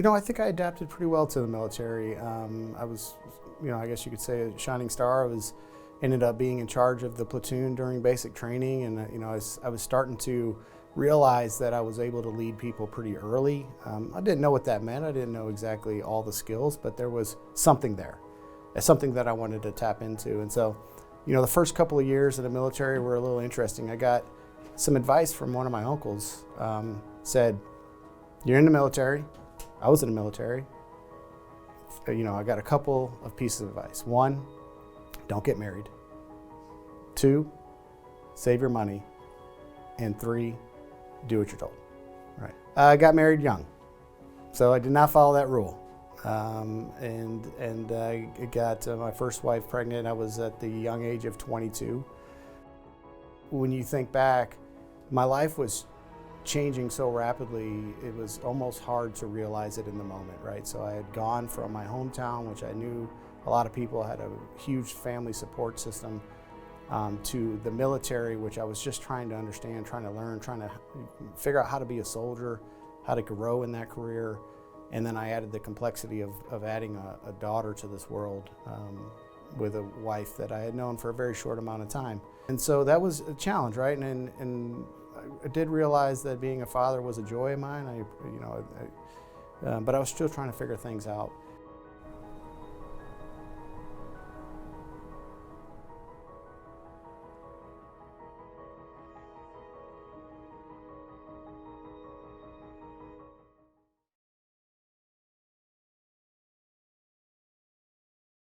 I think I adapted pretty well to the military. I was, I guess you could say a shining star. Ended up being in charge of the platoon during basic training, and I was starting to realize that I was able to lead people pretty early. I didn't know what that meant. I didn't know exactly all the skills, but there was something there. It's something that I wanted to tap into. And so, the first couple of years in the military were a little interesting. I got some advice from one of my uncles. Said, "You're in the military." I was in the military. I got a couple of pieces of advice. One, don't get married. Two, save your money. And three, do what you're told. Right. I got married young, so I did not follow that rule. And I got my first wife pregnant. I was at the young age of 22. When you think back, my life was changing so rapidly, it was almost hard to realize it in the moment, right? So I had gone from my hometown, which I knew a lot of people had a huge family support system, to the military, which I was just trying to understand, trying to learn, trying to figure out how to be a soldier, how to grow in that career. And then I added the complexity of adding a daughter to this world with a wife that I had known for a very short amount of time. And so that was a challenge, right? And I did realize that being a father was a joy of mine. But I was still trying to figure things out.